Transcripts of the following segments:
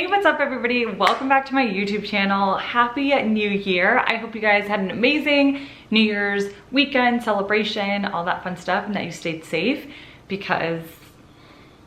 Hey, what's up everybody? Welcome back to my YouTube channel. Happy New Year. I hope you guys had an amazing New Year's weekend, celebration, all that fun stuff, and that you stayed safe because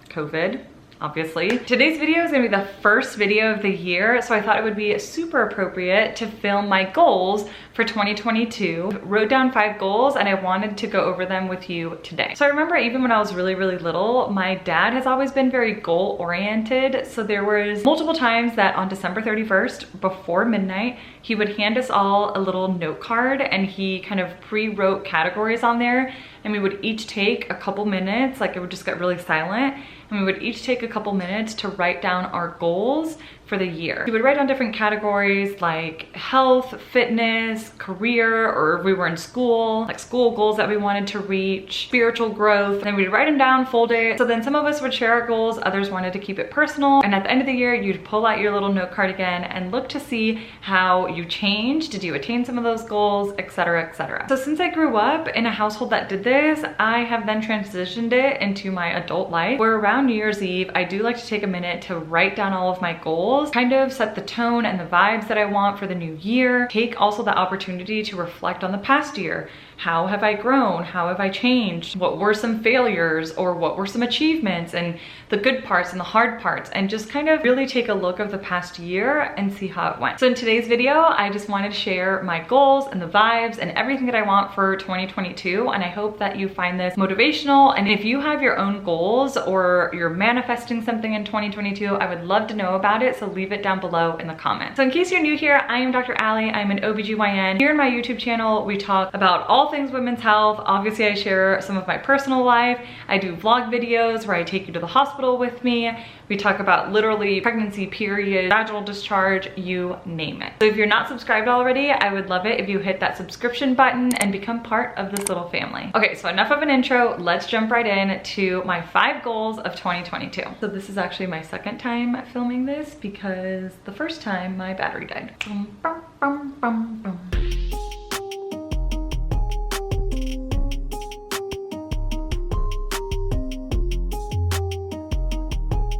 COVID. Obviously. Today's video is gonna be the first video of the year, so I thought it would be super appropriate to film my goals for 2022. Wrote down 5 goals and I wanted to go over them with you today. So I remember even when I was really little, my dad has always been very goal oriented. So there was multiple times that on December 31st, before midnight, he would hand us all a little note card and he kind of pre-wrote categories on there, and we would each take a couple minutes, like it would just get really silent, and we would each take a couple minutes to write down our goals for the year. We would write down different categories like health, fitness, career, or if we were in school, like school goals that we wanted to reach, spiritual growth. And then we'd write them down, fold it. So then some of us would share our goals, others wanted to keep it personal. And at the end of the year, you'd pull out your little note card again and look to see how you changed. Did you attain some of those goals, etc., etc. So since I grew up in a household that did this, I have then transitioned it into my adult life, where around New Year's Eve, I do like to take a minute to write down all of my goals, kind of set the tone and the vibes that I want for the new year. Take also the opportunity to reflect on the past year. How have I grown? How have I changed? What were some failures or what were some achievements, and the good parts and the hard parts, and just kind of really take a look of the past year and see how it went. So in today's video, I just wanted to share my goals and the vibes and everything that I want for 2022. And I hope that you find this motivational. And if you have your own goals or you're manifesting something in 2022, I would love to know about it. So leave it down below in the comments. So in case you're new here, I am Dr. Allie. I'm an OBGYN. Here in my YouTube channel, we talk about all things women's health. Obviously, I share some of my personal life. I do vlog videos where I take you to the hospital with me. We talk about literally pregnancy, period, vaginal discharge, you name it. So if you're not subscribed already, I would love it if you hit that subscription button and become part of this little family. Okay, so enough of an intro. Let's jump right in to my 5 goals of 2022. So this is actually my second time filming this because the first time my battery died. Bum, bum, bum, bum, bum.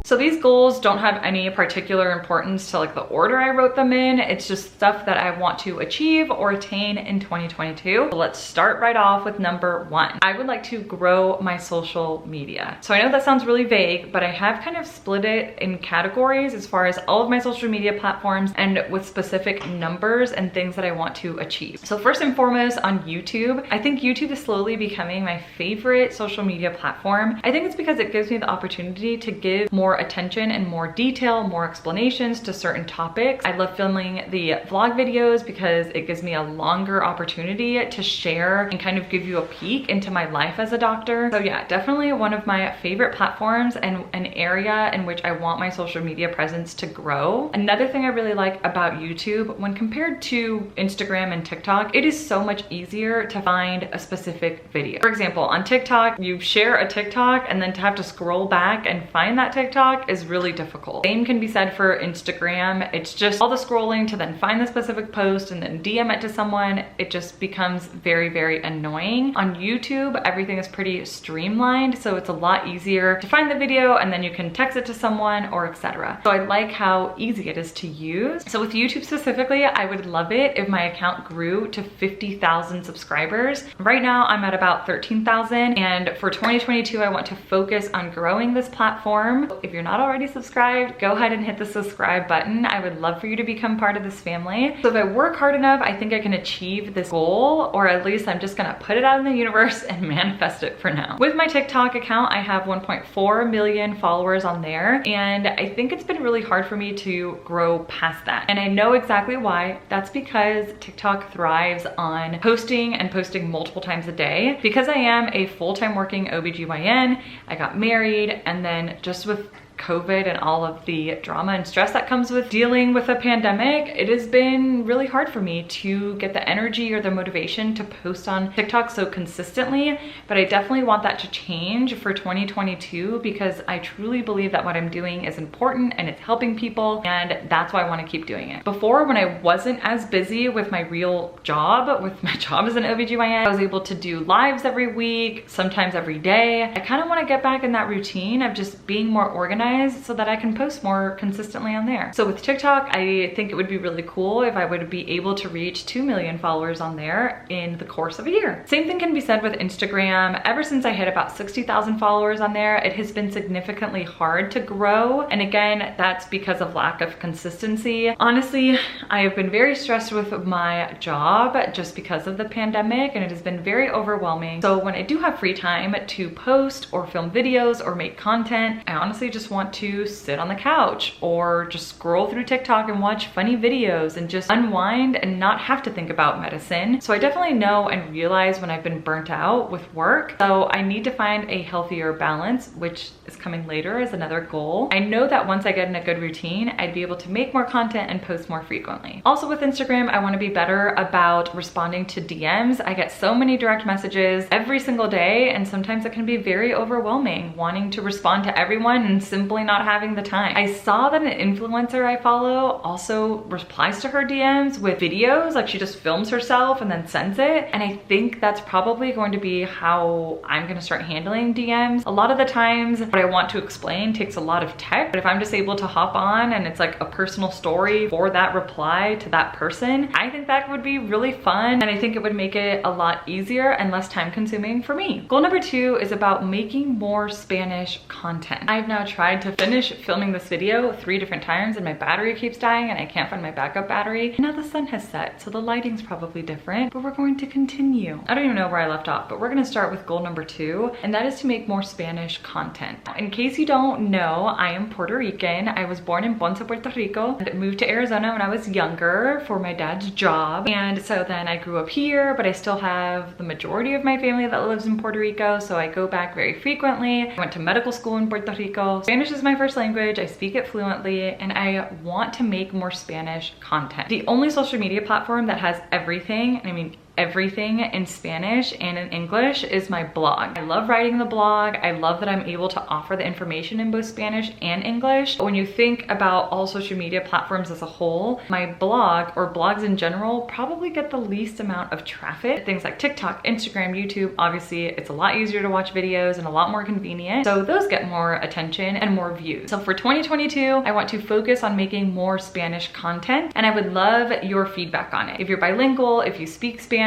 So these goals don't have any particular importance to like the order I wrote them in. It's just stuff that I want to achieve or attain in 2022. So let's start right off with number 1. I would like to grow my social media. So I know that sounds really vague, but I have kind of split it in categories as far as all of my social media platforms and with specific numbers and things that I want to achieve. So first and foremost on YouTube, I think YouTube is slowly becoming my favorite social media platform. I think it's because it gives me the opportunity to give more attention and more detail, more explanations to certain topics. I love filming the vlog videos because it gives me a longer opportunity to share and kind of give you a peek into my life as a doctor. So yeah, definitely one of my favorite platforms and an area in which I want my social media presence to grow. Another thing I really like about YouTube, when compared to Instagram and TikTok, it is so much easier to find a specific video. For example, on TikTok, you share a TikTok and then to have to scroll back and find that TikTok is really difficult. Same can be said for Instagram. It's just all the scrolling to then find the specific post and then DM it to someone. It just becomes very annoying. On YouTube, everything is pretty streamlined, so it's a lot easier to find the video and then you can text it to someone or etc. So I like how easy it is to use. So with YouTube specifically, I would love it if my account grew to 50,000 subscribers. Right now, I'm at about 13,000, and for 2022, I want to focus on growing this platform. If you're not already subscribed, go ahead and hit the subscribe button. I would love for you to become part of this family. So if I work hard enough, I think I can achieve this goal, or at least I'm just gonna put it out in the universe and manifest it for now. With my TikTok account, I have 1.4 million followers on there, and I think it's been really hard for me to grow past that. And I know exactly why. That's because TikTok thrives on posting and posting multiple times a day. Because I am a full-time working OBGYN, I got married, and then just with COVID and all of the drama and stress that comes with dealing with a pandemic, it has been really hard for me to get the energy or the motivation to post on TikTok so consistently. But I definitely want that to change for 2022 because I truly believe that what I'm doing is important and it's helping people, and that's why I want to keep doing it. Before, when I wasn't as busy with my real job, with my job as an OBGYN, I was able to do lives every week, sometimes every day. I kind of want to get back in that routine of just being more organized organized so that I can post more consistently on there. So with TikTok, I think it would be really cool if I would be able to reach 2 million followers on there in the course of a year. Same thing can be said with Instagram. Ever since I hit about 60,000 followers on there, it has been significantly hard to grow. And again, that's because of lack of consistency. Honestly, I have been very stressed with my job just because of the pandemic, and it has been very overwhelming. So when I do have free time to post or film videos or make content, I honestly just want to sit on the couch or just scroll through TikTok and watch funny videos and just unwind and not have to think about medicine. So I definitely know and realize when I've been burnt out with work. So I need to find a healthier balance, which is coming later as another goal. I know that once I get in a good routine, I'd be able to make more content and post more frequently. Also with Instagram, I want to be better about responding to DMs. I get so many direct messages every single day, and sometimes it can be very overwhelming wanting to respond to everyone and simply not having the time. I saw that an influencer I follow also replies to her DMs with videos, like she just films herself and then sends it. And I think that's probably going to be how I'm going to start handling DMs. A lot of the times what I want to explain takes a lot of text, but if I'm just able to hop on and it's like a personal story for that reply to that person, I think that would be really fun, and I think it would make it a lot easier and less time consuming for me. Goal number 2 is about making more Spanish content. I've now tried to finish filming this video 3 different times and my battery keeps dying and I can't find my backup battery. And now the sun has set, so the lighting's probably different, but we're going to continue. I don't even know where I left off, but we're gonna start with goal number 2, and that is to make more Spanish content. In case you don't know, I am Puerto Rican. I was born in Ponce, Puerto Rico, and moved to Arizona when I was younger for my dad's job. And so then I grew up here, but I still have the majority of my family that lives in Puerto Rico, so I go back very frequently. I went to medical school in Puerto Rico. Spanish is my first language. I speak it fluently, and I want to make more Spanish content. The only social media platform that has everything, and I mean everything in Spanish and in English, is my blog. I love writing the blog. I love that I'm able to offer the information in both Spanish and English. But when you think about all social media platforms as a whole, my blog, or blogs in general, probably get the least amount of traffic. Things like TikTok, Instagram, YouTube, obviously it's a lot easier to watch videos and a lot more convenient. So those get more attention and more views. So for 2022, I want to focus on making more Spanish content, and I would love your feedback on it. If you're bilingual, if you speak Spanish,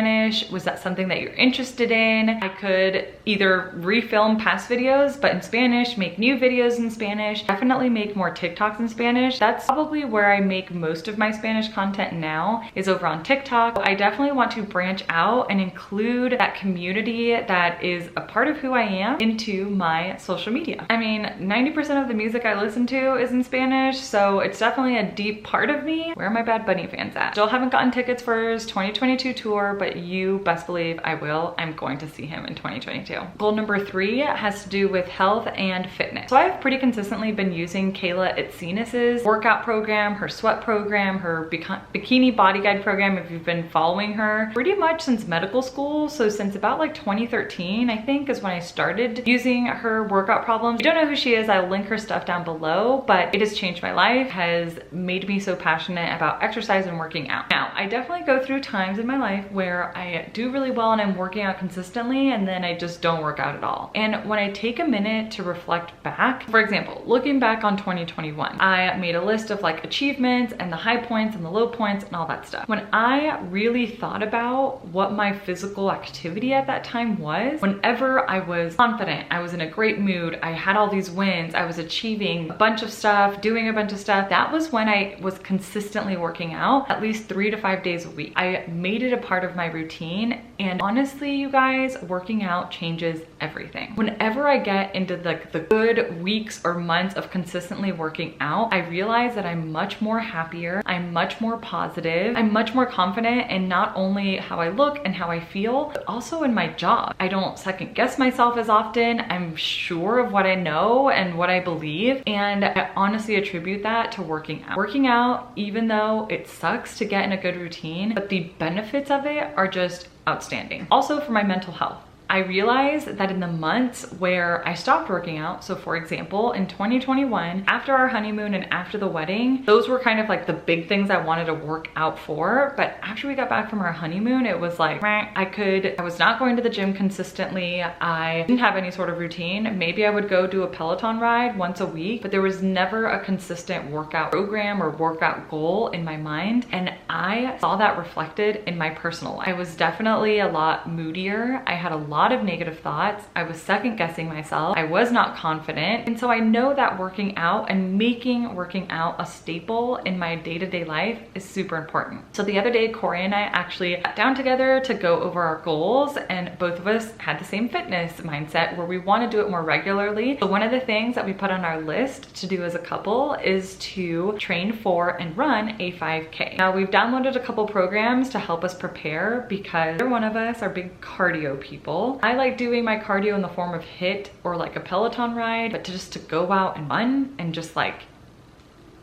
was that something that you're interested in? I could either refilm past videos, but in Spanish, make new videos in Spanish, definitely make more TikToks in Spanish. That's probably where I make most of my Spanish content now, is over on TikTok. I definitely want to branch out and include that community that is a part of who I am into my social media. I mean, 90% of the music I listen to is in Spanish, so it's definitely a deep part of me. Where are my Bad Bunny fans at? Still haven't gotten tickets for his 2022 tour, but you best believe I will. I'm going to see him in 2022. Goal number 3 has to do with health and fitness. So I've pretty consistently been using Kayla Itzinis's workout program, her sweat program, her bikini body guide program, if you've been following her, pretty much since medical school. So since about like 2013, I think, is when I started using her workout problems. If you don't know who she is, I'll link her stuff down below, but it has changed my life, has made me so passionate about exercise and working out. Now, I definitely go through times in my life where I do really well and I'm working out consistently, and then I just don't work out at all. And when I take a minute to reflect back, for example, looking back on 2021, I made a list of like achievements and the high points and the low points and all that stuff. When I really thought about what my physical activity at that time was, whenever I was confident, I was in a great mood, I had all these wins, I was achieving a bunch of stuff, doing a bunch of stuff, that was when I was consistently working out at least 3 to 5 days a week. I made it a part of my routine, and honestly, you guys, working out changes everything. Whenever I get into like the good weeks or months of consistently working out, I realize that I'm much more happier, I'm much more positive, I'm much more confident in not only how I look and how I feel, but also in my job. I don't second guess myself as often. I'm sure of what I know and what I believe, and I honestly attribute that to working out. Working out, even though it sucks to get in a good routine, but the benefits of it are just outstanding. Also for my mental health. I realized that in the months where I stopped working out, so for example, in 2021, after our honeymoon and after the wedding, those were kind of like the big things I wanted to work out for. But after we got back from our honeymoon, it was like, I was not going to the gym consistently. I didn't have any sort of routine. Maybe I would go do a Peloton ride once a week, but there was never a consistent workout program or workout goal in my mind. And I saw that reflected in my personal life. I was definitely a lot moodier. I had a lot of negative thoughts. I was second guessing myself. I was not confident. And so I know that working out and making working out a staple in my day-to-day life is super important. So the other day, Corey and I actually sat down together to go over our goals, and both of us had the same fitness mindset where we want to do it more regularly. So one of the things that we put on our list to do as a couple is to train for and run a 5K. Now we've downloaded a couple programs to help us prepare because either one of us are big cardio people. I like doing my cardio in the form of HIIT or like a Peloton ride, but just to go out and run and just like,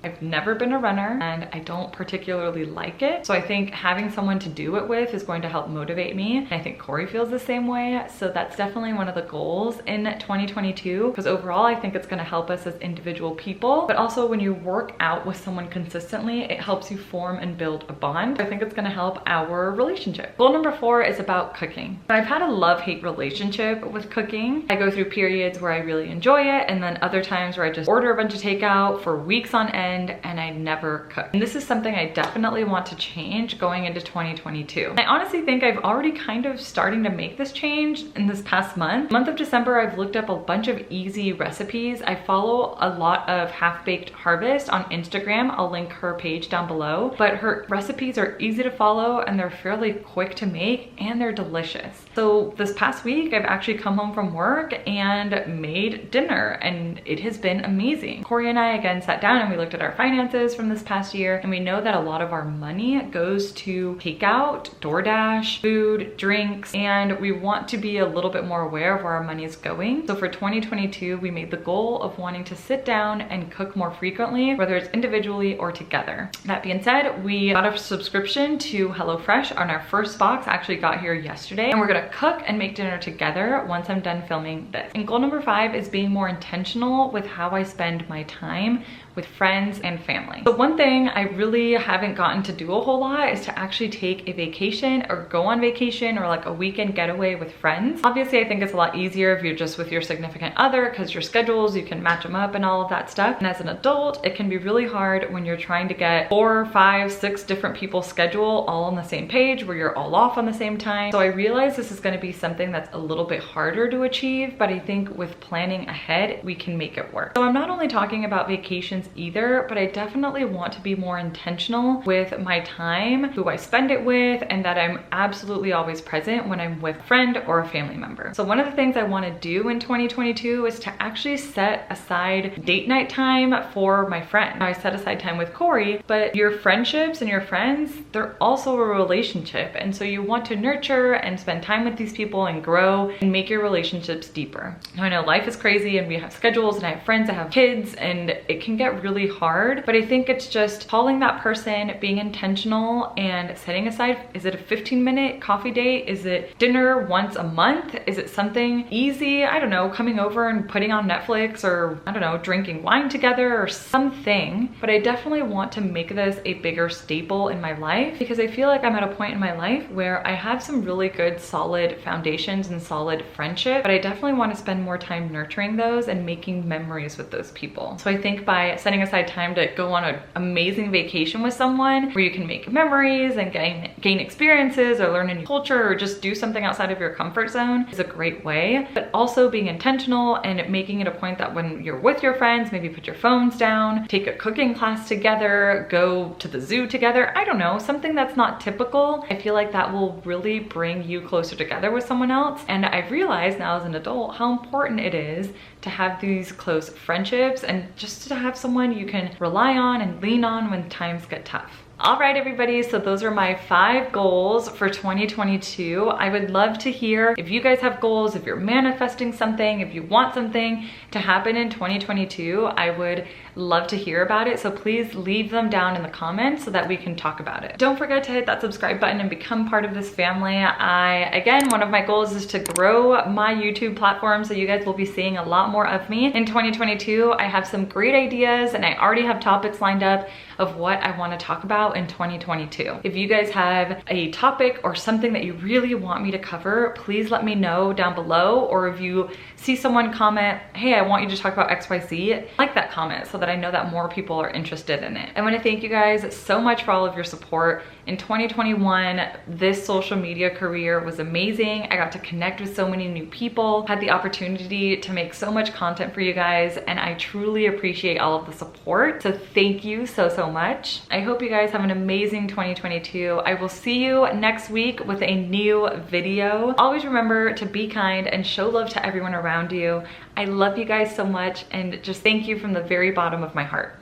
I've never been a runner and I don't particularly like it. So I think having someone to do it with is going to help motivate me. And I think Corey feels the same way. So that's definitely one of the goals in 2022, because overall I think it's going to help us as individual people, but also when you work out with someone consistently, it helps you form and build a bond. I think it's going to help our relationship. Goal number 4 is about cooking. I've had a love-hate relationship with cooking. I go through periods where I really enjoy it, and then other times where I just order a bunch of takeout for weeks on end and I never cook. And this is something I definitely want to change going into 2022. I honestly think I've already kind of starting to make this change in this past month. Month of December, I've looked up a bunch of easy recipes. I follow a lot of Half Baked Harvest on Instagram. I'll link her page down below, but her recipes are easy to follow and they're fairly quick to make and they're delicious. So this past week, I've actually come home from work and made dinner and it has been amazing. Corey and I again sat down and we looked at our finances from this past year, and we know that a lot of our money goes to takeout, DoorDash, food, drinks, and we want to be a little bit more aware of where our money is going. So for 2022, we made the goal of wanting to sit down and cook more frequently, whether it's individually or together. That being said, we got a subscription to HelloFresh on our first box, actually got here yesterday, and we're gonna cook and make dinner together once I'm done filming this. And goal number 5 is being more intentional with how I spend my time with friends and family. So one thing I really haven't gotten to do a whole lot is to actually take a vacation or go on vacation or like a weekend getaway with friends. Obviously, I think it's a lot easier if you're just with your significant other because your schedules, you can match them up and all of that stuff. And as an adult, it can be really hard when you're trying to get 4, 5, 6 different people's schedule all on the same page where you're all off on the same time. So I realize this is going to be something that's a little bit harder to achieve, but I think with planning ahead, we can make it work. So I'm not only talking about vacations either, but I definitely want to be more intentional with my time, who I spend it with, and that I'm absolutely always present when I'm with a friend or a family member. So one of the things I want to do in 2022 is to actually set aside date night time for my friend. I set aside time with Corey, but your friendships and your friends, they're also a relationship. And so you want to nurture and spend time with these people and grow and make your relationships deeper. Now I know life is crazy and we have schedules and I have friends that have kids and it can get really hard, but I think it's just calling that person, being intentional and setting aside, is it a 15-minute coffee date? Is it dinner once a month? Is it something easy? I don't know, coming over and putting on Netflix, or I don't know, drinking wine together or something. But I definitely want to make this a bigger staple in my life because I feel like I'm at a point in my life where I have some really good solid foundations and solid friendship, but I definitely want to spend more time nurturing those and making memories with those people. So I think by setting aside time to go on an amazing vacation with someone where you can make memories and gain experiences or learn a new culture or just do something outside of your comfort zone is a great way. But also being intentional and making it a point that when you're with your friends, maybe put your phones down, take a cooking class together, go to the zoo together. I don't know, something that's not typical. I feel like that will really bring you closer together with someone else. And I've realized now as an adult how important it is to have these close friendships and just to have someone you can rely on and lean on when times get tough. All right, everybody, so those are my 5 goals for 2022. I would love to hear if you guys have goals, if you're manifesting something, if you want something to happen in 2022, I would love to hear about it. So please leave them down in the comments so that we can talk about it. Don't forget to hit that subscribe button and become part of this family. Again, one of my goals is to grow my YouTube platform, so you guys will be seeing a lot more of me in 2022. I have some great ideas and I already have topics lined up of what I want to talk about in 2022. If you guys have a topic or something that you really want me to cover, please let me know down below. Or if you see someone comment, hey, I want you to talk about XYZ, like that comment so that I know that more people are interested in it. I want to thank you guys so much for all of your support. In 2021, this social media career was amazing. I got to connect with so many new people, had the opportunity to make so much content for you guys, and I truly appreciate all of the support. So thank you so much. I hope you guys have an amazing 2022. I will see you next week with a new video. Always remember to be kind and show love to everyone around you. I love you guys so much, and just thank you from the very bottom of my heart.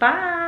Bye.